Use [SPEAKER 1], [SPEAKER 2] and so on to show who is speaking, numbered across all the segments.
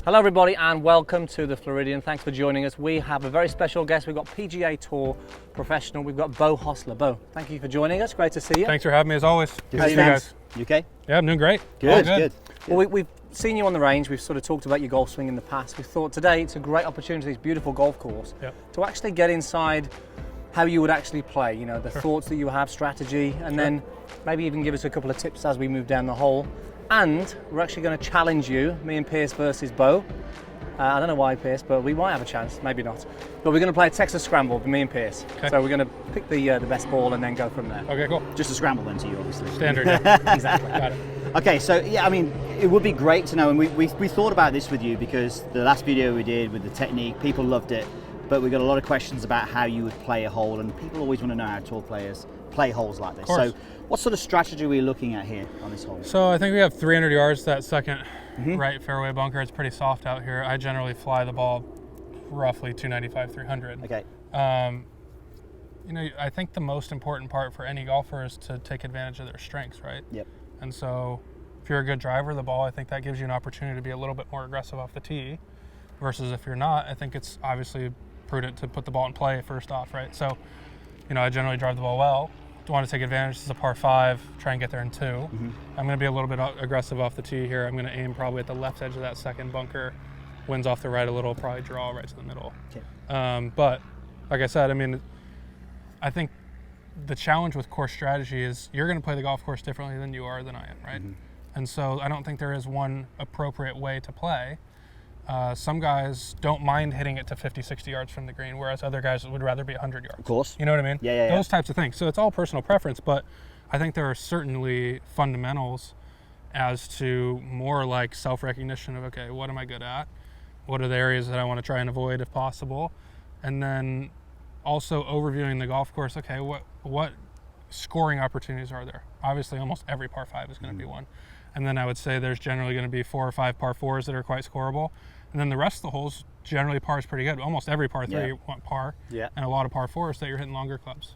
[SPEAKER 1] Hello everybody and welcome to the Floridian. Thanks for joining us. We have a very special guest. We've got PGA Tour professional. We've got BEAU HOSSLER. BEAU, thank you for joining us. Great to see you.
[SPEAKER 2] Thanks for having me as always.
[SPEAKER 3] Good to see you guys. You okay?
[SPEAKER 2] Yeah, I'm doing great.
[SPEAKER 3] Good.
[SPEAKER 1] Well, we've seen you on the range. We've sort of talked about your golf swing in the past. We thought today it's a great opportunity, this beautiful golf course, to actually get inside how you would actually play, you know, the thoughts that you have, strategy, and then maybe even give us a couple of tips as we move down the hole. And we're actually going to challenge you, me and Pierce versus BEAU. I don't know why, Pierce, but we might have a chance, maybe not. But we're going to play a Texas Scramble with me and Pierce. Okay. So we're going to pick the best ball and then go from there.
[SPEAKER 2] Okay, cool.
[SPEAKER 3] Just a scramble then to you, obviously.
[SPEAKER 2] Standard, yeah.
[SPEAKER 1] Exactly.
[SPEAKER 2] Got it.
[SPEAKER 3] Okay, so yeah, I mean, it would be great to know, and we thought about this with you because the last video we did with the technique, people loved it, but we got a lot of questions about how you would play a hole, and people always want to know how tour players play holes like this. So what sort of strategy are we looking at here on this hole?
[SPEAKER 2] So I think we have 300 yards that second right fairway bunker. It's pretty soft out here. I generally fly the ball roughly 295, 300.
[SPEAKER 3] Okay.
[SPEAKER 2] You know, I think the most important part for any golfer is to take advantage of their strengths, right?
[SPEAKER 3] Yep.
[SPEAKER 2] And so if you're a good driver of the ball, I think that gives you an opportunity to be a little bit more aggressive off the tee versus if you're not, I think it's obviously prudent to put the ball in play first off, right? So, you know, I generally drive the ball well. Want to take advantage. This is a par 5, try and get there in 2. I'm going to be a little bit aggressive off the tee here. I'm going to aim probably at the left edge of that second bunker. Winds off the right a little, probably draw right to the middle. Okay. But like I said, I mean, I think the challenge with course strategy is you're going to play the golf course differently than you are than I am, right? And so I don't think there is one appropriate way to play. Some guys don't mind hitting it to 50, 60 yards from the green, whereas other guys would rather be 100 yards.
[SPEAKER 3] Of course.
[SPEAKER 2] You know what I mean?
[SPEAKER 3] Yeah.
[SPEAKER 2] Those types of things. So it's all personal preference, but I think there are certainly fundamentals as to more like self-recognition of, okay, what am I good at? What are the areas that I want to try and avoid if possible? And then also overviewing the golf course, okay, what scoring opportunities are there? Obviously, almost every par 5 is going to be one. And then I would say there's generally going to be 4 or 5 par 4s that are quite scoreable. And then the rest of the holes, generally par is pretty good. Almost every par 3 you want par, and a lot of par 4s that you're hitting longer clubs.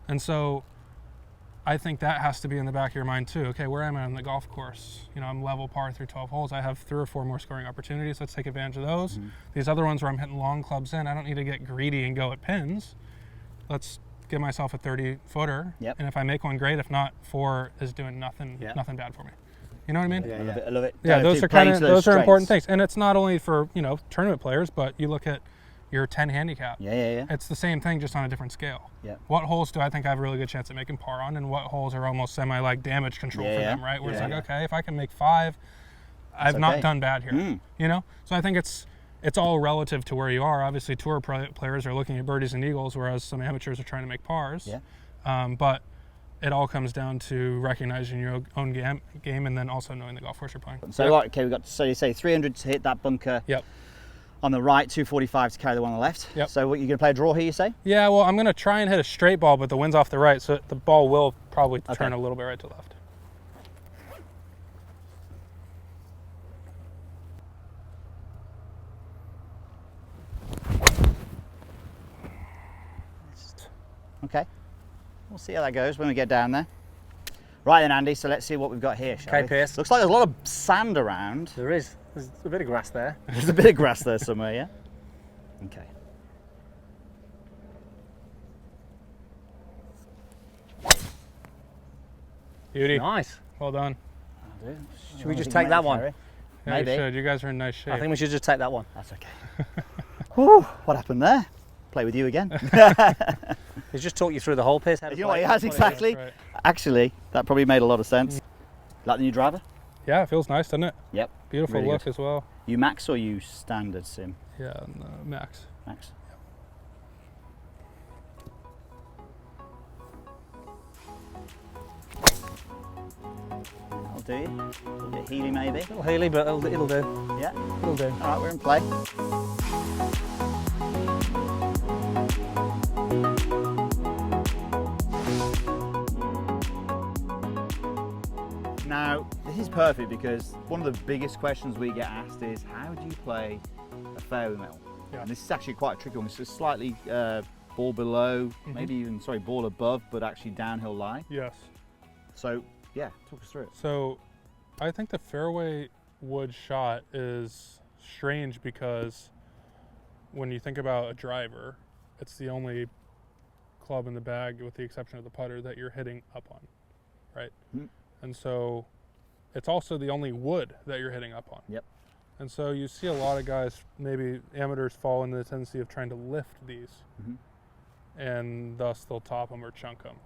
[SPEAKER 2] And so I think that has to be in the back of your mind too. Okay, where am I on the golf course? You know, I'm level par through 12 holes. I have 3 or 4 more scoring opportunities. Let's take advantage of those. These other ones where I'm hitting long clubs in, I don't need to get greedy and go at pins. Let's give myself a 30-footer. And if I make one, great. If not, 4 is doing nothing bad for me. You know what I mean?
[SPEAKER 3] Yeah. I love it.
[SPEAKER 2] Yeah, those are important things. And it's not only for, you know, tournament players, but you look at your 10 handicap.
[SPEAKER 3] Yeah.
[SPEAKER 2] It's the same thing, just on a different scale. What holes do I think I have a really good chance at making par on, and what holes are almost semi like damage control for them, right? Where it's like, okay, if I can make 5, I've not done bad here. You know? So I think it's all relative to where you are. Obviously, tour players are looking at birdies and eagles, whereas some amateurs are trying to make pars. But it all comes down to recognizing your own game and then also knowing the golf course you're playing.
[SPEAKER 3] So, okay, we got, so you say 300 to hit that bunker. On the right, 245 to carry the one on the left. So what, you're going to play a draw here, you say? Yeah,
[SPEAKER 2] well, I'm going to try and hit a straight ball, but the wind's off the right, so the ball will probably turn a little bit right to left.
[SPEAKER 3] Okay. We'll see how that goes when we get down there. Right then, Andy, so let's see what we've got here, shall we?
[SPEAKER 1] Okay, Pierce.
[SPEAKER 3] Looks like there's a lot of sand around.
[SPEAKER 1] There is. There's a bit of grass there.
[SPEAKER 3] There's a bit of grass there somewhere, yeah? Okay.
[SPEAKER 2] Beauty.
[SPEAKER 1] Nice.
[SPEAKER 2] Well done.
[SPEAKER 1] Should we just take that one?
[SPEAKER 2] Yeah,
[SPEAKER 3] Maybe.
[SPEAKER 2] you should. You guys are in nice shape.
[SPEAKER 1] I think we should just take that one.
[SPEAKER 3] That's okay. Whew, what happened there? Play with you again.
[SPEAKER 1] He's just talked you through the whole, Pierce.
[SPEAKER 3] You know what he has, exactly. Right. Actually, that probably made a lot of sense. Like the new driver?
[SPEAKER 2] Yeah, it feels nice, doesn't it?
[SPEAKER 3] Yep.
[SPEAKER 2] Beautiful
[SPEAKER 3] really
[SPEAKER 2] look
[SPEAKER 3] good.
[SPEAKER 2] as well.
[SPEAKER 3] You max or you standard sim?
[SPEAKER 2] Yeah, max.
[SPEAKER 3] Max. That'll do. A little bit Healy maybe.
[SPEAKER 1] A little Healy, but it'll do.
[SPEAKER 3] Yeah.
[SPEAKER 1] It'll do.
[SPEAKER 3] All right, we're in play. Now, this is perfect because one of the biggest questions we get asked is, how do you play a fairway metal? And this is actually quite a tricky one. It's just slightly ball below, maybe even, ball above, but actually downhill lie.
[SPEAKER 2] Yes.
[SPEAKER 3] So, yeah, talk us through it.
[SPEAKER 2] So, I think the fairway wood shot is strange because when you think about a driver, it's the only club in the bag, with the exception of the putter, that you're hitting up on, right? And so it's also the only wood that you're hitting up on.
[SPEAKER 3] Yep.
[SPEAKER 2] And so you see a lot of guys, maybe amateurs, fall into the tendency of trying to lift these, and thus they'll top them or chunk them.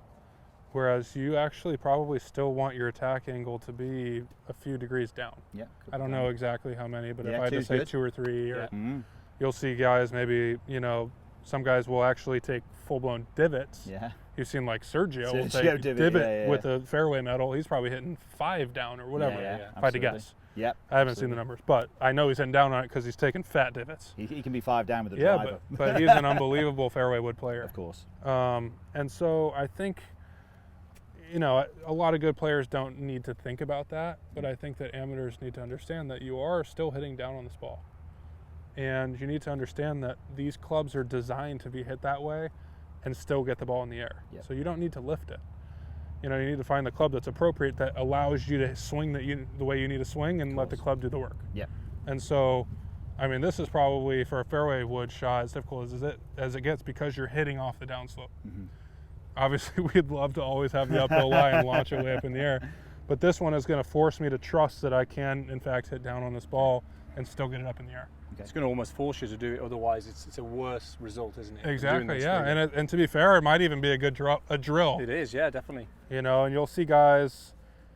[SPEAKER 2] Whereas you actually probably still want your attack angle to be a few degrees down.
[SPEAKER 3] Yeah.
[SPEAKER 2] I don't know exactly how many, but if I had to
[SPEAKER 3] two's
[SPEAKER 2] say
[SPEAKER 3] good.
[SPEAKER 2] 2 or 3, or you'll see guys maybe, you know, some guys will actually take full-blown divots.
[SPEAKER 3] Yeah.
[SPEAKER 2] You've seen like Sergio will
[SPEAKER 3] Sergio
[SPEAKER 2] take
[SPEAKER 3] divot,
[SPEAKER 2] with a fairway metal. He's probably hitting 5 down or whatever, if I had to guess.
[SPEAKER 3] Yep.
[SPEAKER 2] I haven't seen the numbers, but I know he's hitting down on it because he's taking fat divots.
[SPEAKER 3] He can be 5 down with the
[SPEAKER 2] Yeah,
[SPEAKER 3] driver.
[SPEAKER 2] but he's an unbelievable fairway wood player.
[SPEAKER 3] Of course.
[SPEAKER 2] And so I think, you know, a lot of good players don't need to think about that, but I think that amateurs need to understand that you are still hitting down on this ball. And you need to understand that these clubs are designed to be hit that way and still get the ball in the air.
[SPEAKER 3] Yep.
[SPEAKER 2] So you don't need to lift it. You know, you need to find the club that's appropriate, that allows you to swing the way you need to swing, and let the club do the work.
[SPEAKER 3] Yep.
[SPEAKER 2] And so, I mean, this is probably, for a fairway wood shot, as difficult as it gets, because you're hitting off the downslope. Obviously, we'd love to always have the uphill lie and launch it way up in the air. But this one is going to force me to trust that I can, in fact, hit down on this ball and still get it up in the air.
[SPEAKER 1] It's going to almost force you to do it, otherwise it's a worse result, isn't it?
[SPEAKER 2] Exactly, yeah. And to be fair, it might even be a good drill.
[SPEAKER 1] It is, yeah, definitely.
[SPEAKER 2] You know, and you'll see guys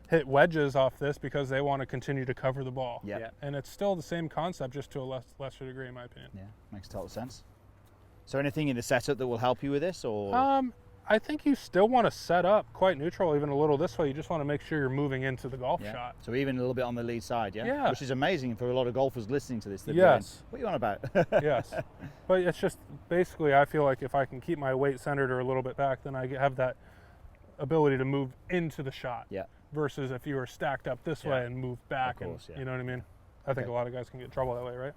[SPEAKER 2] hit wedges off this because they want to continue to cover the ball.
[SPEAKER 3] Yeah.
[SPEAKER 2] And it's still the same concept, just to a lesser degree, in my opinion.
[SPEAKER 3] Yeah, makes total sense. So anything in the setup that will help you with this, or?
[SPEAKER 2] I think you still want to set up quite neutral, even a little this way. You just want to make sure you're moving into the golf shot.
[SPEAKER 3] So even a little bit on the lead side, yeah?
[SPEAKER 2] Yeah.
[SPEAKER 3] Which is amazing for a lot of golfers listening to this. They're
[SPEAKER 2] Yes.
[SPEAKER 3] going, what are you on about?
[SPEAKER 2] Yes. But it's just, basically, I feel like if I can keep my weight centered or a little bit back, then I have that ability to move into the shot.
[SPEAKER 3] Yeah.
[SPEAKER 2] Versus if you were stacked up this way and move back.
[SPEAKER 3] Of course,
[SPEAKER 2] and, you know what I mean? I think a lot of guys can get in trouble that way, right?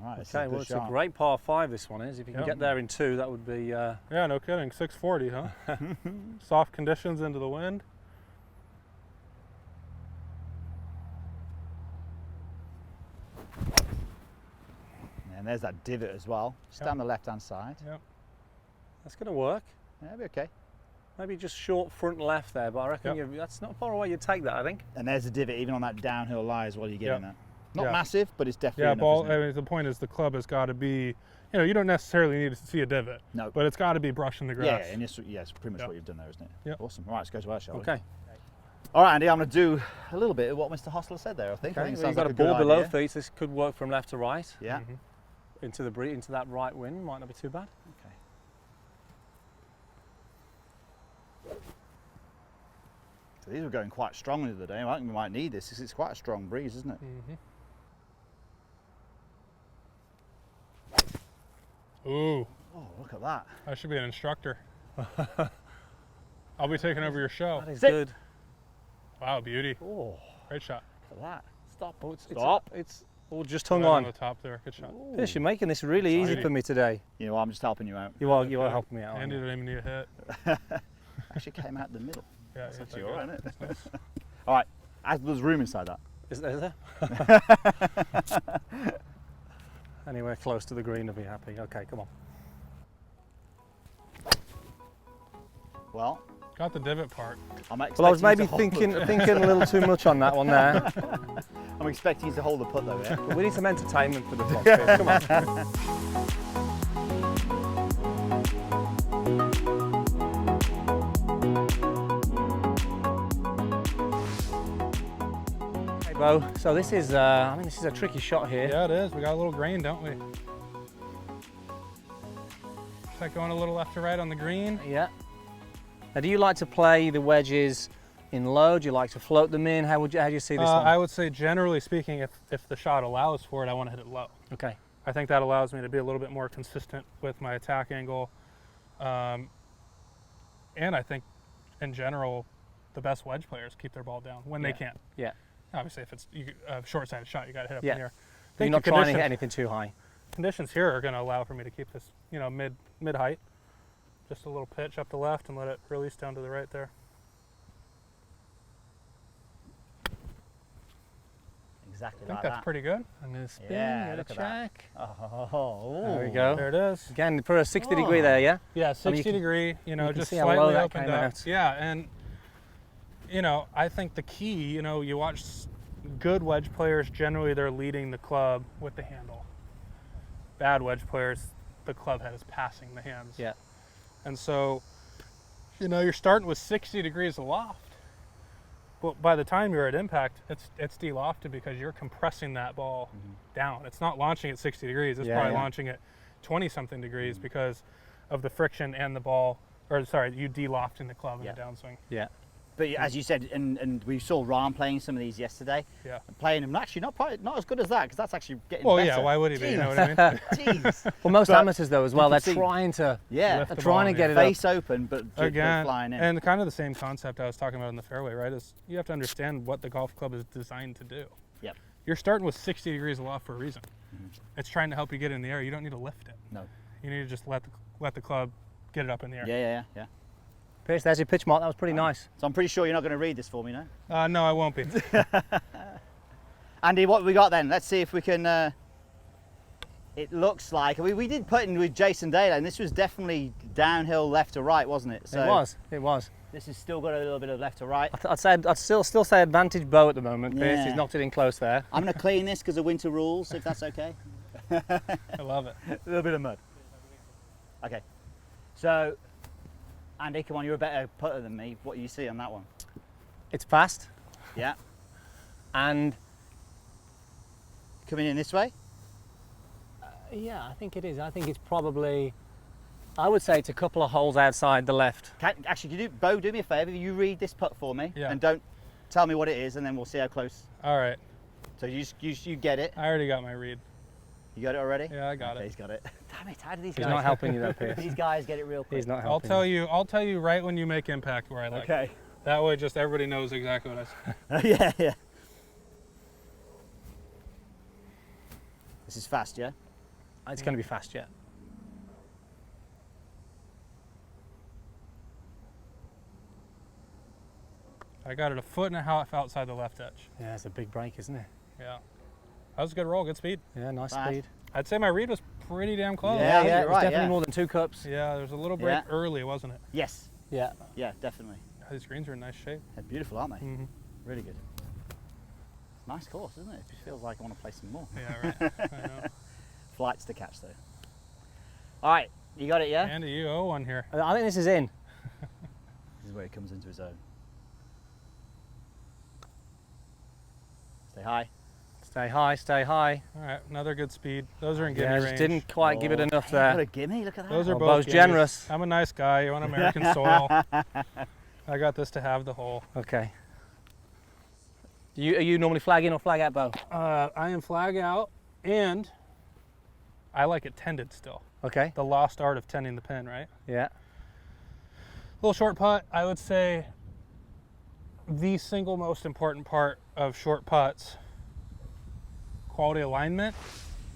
[SPEAKER 3] All right,
[SPEAKER 1] Okay, well, it's a great par 5, this one is. If you can get there in 2, that would be...
[SPEAKER 2] Yeah, no kidding. 640, huh? Soft conditions into the wind.
[SPEAKER 3] And there's that divot as well, just down the left-hand side.
[SPEAKER 2] Yep.
[SPEAKER 1] That's going to work.
[SPEAKER 3] Yeah, it'll be okay.
[SPEAKER 1] Maybe just short front left there, but I reckon that's not far away. You'd take that, I think.
[SPEAKER 3] And there's a divot even on that downhill lie as well. You're getting that. Not
[SPEAKER 2] Yeah.
[SPEAKER 3] massive, but it's definitely
[SPEAKER 2] Yeah,
[SPEAKER 3] enough,
[SPEAKER 2] ball.
[SPEAKER 3] isn't it?
[SPEAKER 2] I mean, the point is the club has got to be, you know, you don't necessarily need to see a divot.
[SPEAKER 3] No.
[SPEAKER 2] But it's got to be brushing the grass.
[SPEAKER 3] Yeah, and it's pretty much what you've done there, isn't it?
[SPEAKER 2] Yeah.
[SPEAKER 3] Awesome. All right, let's go to our shall we?
[SPEAKER 1] Okay.
[SPEAKER 3] All right, Andy, I'm going to do a little bit of what Mr. Hossler said there, I think. I
[SPEAKER 1] Okay,
[SPEAKER 3] think it
[SPEAKER 1] well,
[SPEAKER 3] sounds
[SPEAKER 1] you've got
[SPEAKER 3] like
[SPEAKER 1] a
[SPEAKER 3] good
[SPEAKER 1] ball below
[SPEAKER 3] idea.
[SPEAKER 1] feet, so this could work from left to right.
[SPEAKER 3] Yeah.
[SPEAKER 1] Into that right wind, might not be too bad.
[SPEAKER 3] Okay. So these were going quite strongly the other day. I think we might need this because it's quite a strong breeze, isn't it?
[SPEAKER 2] Ooh,
[SPEAKER 3] Oh, look at that.
[SPEAKER 2] I should be an instructor. I'll be taking over your show.
[SPEAKER 1] That is good.
[SPEAKER 2] Wow, beauty.
[SPEAKER 3] Oh,
[SPEAKER 2] Great shot.
[SPEAKER 3] look at that.
[SPEAKER 1] Stop. Oh,
[SPEAKER 3] Stop.
[SPEAKER 1] It's all just hung
[SPEAKER 2] Right
[SPEAKER 1] on.
[SPEAKER 2] the top there. Good shot.
[SPEAKER 1] Fish, you're making this really easy
[SPEAKER 2] Tidy.
[SPEAKER 1] for me today.
[SPEAKER 3] You know, I'm just helping you out.
[SPEAKER 1] You are helping me out.
[SPEAKER 2] Andy
[SPEAKER 1] aren't you?
[SPEAKER 2] didn't even need a hit.
[SPEAKER 3] Actually came out the middle.
[SPEAKER 2] Yeah,
[SPEAKER 3] That's
[SPEAKER 2] it's
[SPEAKER 3] actually
[SPEAKER 2] okay.
[SPEAKER 3] all right, isn't it? All right, there's room inside that.
[SPEAKER 1] Is there? Anywhere close to the green, I'll be happy. Okay, come on.
[SPEAKER 3] Well,
[SPEAKER 2] Got the divot part.
[SPEAKER 3] I'm expecting
[SPEAKER 1] Well, I was
[SPEAKER 3] you to
[SPEAKER 1] maybe
[SPEAKER 3] hold
[SPEAKER 1] thinking a little too much on that one there.
[SPEAKER 3] I'm expecting you to hold the putt though, yeah?
[SPEAKER 1] But we need some entertainment for the vlog. Chris. Come on. Hey, Bo. So this is, this is a tricky shot here.
[SPEAKER 2] Yeah, it is. We got a little grain, don't we? Is that going a little left to right on the green?
[SPEAKER 1] Yeah. Now, do you like to play the wedges in low? Do you like to float them in? How do you see this one?
[SPEAKER 2] I would say, generally speaking, if the shot allows for it, I want to hit it low.
[SPEAKER 1] Okay.
[SPEAKER 2] I think that allows me to be a little bit more consistent with my attack angle. And I think, in general, the best wedge players keep their ball down when they can.
[SPEAKER 1] Yeah.
[SPEAKER 2] Obviously, if it's a short-sided shot, you got to hit up
[SPEAKER 1] Yeah.
[SPEAKER 2] in the air.
[SPEAKER 1] You're not trying to hit anything too high.
[SPEAKER 2] Conditions here are going to allow for me to keep this, mid height. Just a little pitch up to left and let it release down to the right there.
[SPEAKER 3] Exactly
[SPEAKER 2] I think
[SPEAKER 3] like
[SPEAKER 2] that's
[SPEAKER 3] that.
[SPEAKER 2] pretty good.
[SPEAKER 1] I'm going to spin,
[SPEAKER 3] Yeah,
[SPEAKER 1] get a
[SPEAKER 3] look at that.
[SPEAKER 1] check.
[SPEAKER 3] Oh,
[SPEAKER 1] There we go.
[SPEAKER 2] There it is.
[SPEAKER 1] Again, for a 60 degree there, yeah?
[SPEAKER 2] Yeah,
[SPEAKER 1] I
[SPEAKER 2] 60
[SPEAKER 1] mean, you can-
[SPEAKER 2] degree, you know,
[SPEAKER 1] you can
[SPEAKER 2] just
[SPEAKER 1] see how low
[SPEAKER 2] slightly
[SPEAKER 1] that
[SPEAKER 2] opened
[SPEAKER 1] came
[SPEAKER 2] up.
[SPEAKER 1] out.
[SPEAKER 2] Yeah, and, you know, I think the key, you know, you watch good wedge players, generally they're leading the club with the handle. Bad wedge players, the club head is passing the hands.
[SPEAKER 1] Yeah.
[SPEAKER 2] And so, you know, you're starting with 60 degrees aloft. But by the time you're at impact, it's de-lofted because you're compressing that ball down. It's not launching at 60 degrees. It's probably launching at 20-something degrees because of the friction and the ball, or sorry, you de-lofting the club in the downswing.
[SPEAKER 1] Yeah.
[SPEAKER 3] But as you said, and we saw Ron playing some of these yesterday.
[SPEAKER 2] Yeah.
[SPEAKER 3] Playing them actually not as good as that, because that's actually getting
[SPEAKER 2] Well,
[SPEAKER 3] better.
[SPEAKER 2] yeah, why would he be? You know what I mean?
[SPEAKER 3] Jeez.
[SPEAKER 1] Well, most amateurs though as well, they're
[SPEAKER 3] can see-
[SPEAKER 1] trying to
[SPEAKER 3] Yeah.
[SPEAKER 2] Lift
[SPEAKER 1] they're
[SPEAKER 2] the
[SPEAKER 1] trying
[SPEAKER 2] ball,
[SPEAKER 1] to get it
[SPEAKER 3] Face open, but
[SPEAKER 2] Again,
[SPEAKER 3] flying in.
[SPEAKER 2] and kind of the same concept I was talking about in the fairway, right? Is you have to understand what the golf club is designed to do.
[SPEAKER 3] Yep.
[SPEAKER 2] You're starting with 60 degrees aloft for a reason. It's trying to help you get in the air. You don't need to lift it.
[SPEAKER 3] No.
[SPEAKER 2] You need to just let the club get it up in the air.
[SPEAKER 3] Yeah.
[SPEAKER 1] Pierce, there's your pitch mark. That was pretty nice.
[SPEAKER 3] So I'm pretty sure you're not going to read this for me, no?
[SPEAKER 2] No, I won't be.
[SPEAKER 3] Andy, what have we got then? Let's see if we can. It looks like we did put in with Jason Dale, and this was definitely downhill left to right, wasn't it? So
[SPEAKER 1] It was.
[SPEAKER 3] This has still got a little bit of left to right.
[SPEAKER 1] I'd still say advantage Beau at the moment. Pierce,
[SPEAKER 3] Yeah.
[SPEAKER 1] he's knocked it in close there.
[SPEAKER 3] I'm going to clean this because of winter rules, if that's okay.
[SPEAKER 2] I love it.
[SPEAKER 3] A little bit of mud. Okay. So, Andy, come on, you're a better putter than me. What do you see on that one?
[SPEAKER 1] It's fast
[SPEAKER 3] Yeah.
[SPEAKER 1] and
[SPEAKER 3] Coming in this way?
[SPEAKER 1] yeah, I think it is. I think it's probably, I would say it's a couple of holes outside the left.
[SPEAKER 3] Actually, can you Beau, do me a favour. You read this putt for me,
[SPEAKER 2] Yeah.
[SPEAKER 3] and don't tell me what it is, and then we'll see how close.
[SPEAKER 2] All right.
[SPEAKER 3] So you get it.
[SPEAKER 2] I already got my read.
[SPEAKER 3] You got it already?
[SPEAKER 2] Yeah, I got
[SPEAKER 3] Okay,
[SPEAKER 2] it.
[SPEAKER 3] He's got it. Damn it! How do these
[SPEAKER 1] He's
[SPEAKER 3] guys?
[SPEAKER 1] not helping you though, Pierce.
[SPEAKER 3] These guys get it real quick.
[SPEAKER 1] He's not
[SPEAKER 2] I'll
[SPEAKER 1] helping.
[SPEAKER 2] tell you right when you make impact where I like.
[SPEAKER 3] Okay.
[SPEAKER 2] That way, just everybody knows exactly what I said.
[SPEAKER 3] Yeah. This is fast, yeah.
[SPEAKER 1] It's going to be fast, yeah.
[SPEAKER 2] I got it a foot and a half outside the left edge.
[SPEAKER 1] Yeah, it's a big break, isn't it?
[SPEAKER 2] Yeah. That was a good roll, good speed.
[SPEAKER 1] Yeah, nice
[SPEAKER 3] Fast.
[SPEAKER 1] speed.
[SPEAKER 2] I'd say my read was pretty damn close.
[SPEAKER 3] Yeah, I think
[SPEAKER 1] it
[SPEAKER 3] you're
[SPEAKER 1] was
[SPEAKER 3] right,
[SPEAKER 1] definitely
[SPEAKER 3] yeah.
[SPEAKER 1] more than 2 cups.
[SPEAKER 2] Yeah, there was a little break
[SPEAKER 3] Yeah.
[SPEAKER 2] early, wasn't it?
[SPEAKER 3] Yes.
[SPEAKER 1] Yeah.
[SPEAKER 3] Yeah, definitely.
[SPEAKER 2] These greens are in nice shape.
[SPEAKER 3] They're beautiful, aren't they?
[SPEAKER 2] Mm-hmm.
[SPEAKER 3] Really good. Nice course, isn't it? It just feels like I want to play some more.
[SPEAKER 2] Yeah, right. I know.
[SPEAKER 3] Flights to catch, though. All right, you got it, yeah?
[SPEAKER 2] Andy, you owe one here.
[SPEAKER 1] I think this is in.
[SPEAKER 3] This is where it comes into his own. Stay high.
[SPEAKER 1] Stay high, stay high.
[SPEAKER 2] All right, another good speed. Those are in gimme
[SPEAKER 1] Yeah, just
[SPEAKER 2] range.
[SPEAKER 1] didn't quite give it enough
[SPEAKER 3] Hey, What
[SPEAKER 1] there.
[SPEAKER 3] a gimme, look at that.
[SPEAKER 2] Those are
[SPEAKER 1] Oh,
[SPEAKER 2] both
[SPEAKER 1] Beau's
[SPEAKER 2] gimmies.
[SPEAKER 1] generous.
[SPEAKER 2] I'm a nice guy. You're on American soil. I got this to have the hole.
[SPEAKER 1] Okay. Are you normally flag in or flag out, Beau?
[SPEAKER 2] I am flag out, and I like it tended still.
[SPEAKER 1] Okay.
[SPEAKER 2] The lost art of tending the pin, right?
[SPEAKER 1] Yeah.
[SPEAKER 2] Little short putt, I would say the single most important part of short putts, quality alignment,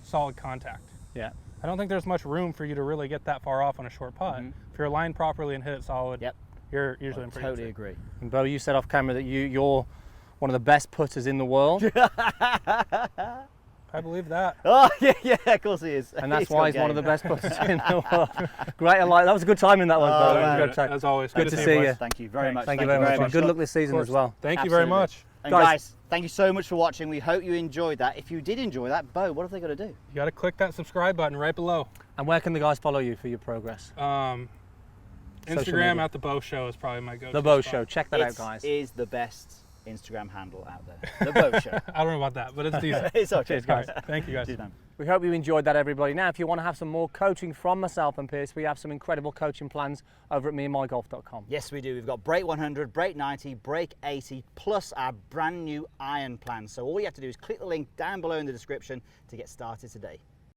[SPEAKER 2] solid contact.
[SPEAKER 1] Yeah.
[SPEAKER 2] I don't think there's much room for you to really get that far off on a short putt. If you're aligned properly and hit it solid,
[SPEAKER 3] Yep.
[SPEAKER 2] you're usually in pretty good
[SPEAKER 3] Totally
[SPEAKER 2] shape.
[SPEAKER 3] agree.
[SPEAKER 1] And Beau, you said off camera that you're one of the best putters in the world,
[SPEAKER 2] I believe that.
[SPEAKER 3] Oh, yeah, of course he is.
[SPEAKER 1] and that's
[SPEAKER 3] got
[SPEAKER 1] why he's one of the
[SPEAKER 3] game.
[SPEAKER 1] best putters in the world. Great alignment. That was a good timing, that one,
[SPEAKER 3] Oh,
[SPEAKER 1] Beau.
[SPEAKER 3] man.
[SPEAKER 1] Good time.
[SPEAKER 2] As always,
[SPEAKER 1] Good to
[SPEAKER 2] you,
[SPEAKER 1] see
[SPEAKER 2] boys.
[SPEAKER 1] you.
[SPEAKER 3] Thank you very much.
[SPEAKER 1] Thank you very much. And good luck this season as well.
[SPEAKER 2] Thank you very
[SPEAKER 3] Absolutely.
[SPEAKER 2] much.
[SPEAKER 3] And
[SPEAKER 1] Guys-
[SPEAKER 3] guys, thank you so much for watching. We hope you enjoyed that. If you did enjoy that, Beau, what have they got to do?
[SPEAKER 2] You got to click that subscribe button right below.
[SPEAKER 1] And where can the guys follow you for your progress?
[SPEAKER 2] Social Instagram
[SPEAKER 1] media.
[SPEAKER 2] at the Beau Show is probably my go-to.
[SPEAKER 1] The Beau
[SPEAKER 2] spot.
[SPEAKER 1] Show. Check that out,
[SPEAKER 3] It
[SPEAKER 1] guys.
[SPEAKER 3] is the best Instagram handle out there. The Beau Show.
[SPEAKER 2] I don't know about that, but it's decent.
[SPEAKER 3] It's okay.
[SPEAKER 1] Cheers, guys.
[SPEAKER 2] All right, thank you guys.
[SPEAKER 3] Cheers, man.
[SPEAKER 1] We hope you enjoyed that, everybody. Now, if you want to have some more coaching from myself and Pierce, we have some incredible coaching plans over at meandmygolf.com.
[SPEAKER 3] Yes, we do. We've got break 100, break 90, break 80, plus our brand new iron plan. So all you have to do is click the link down below in the description to get started today.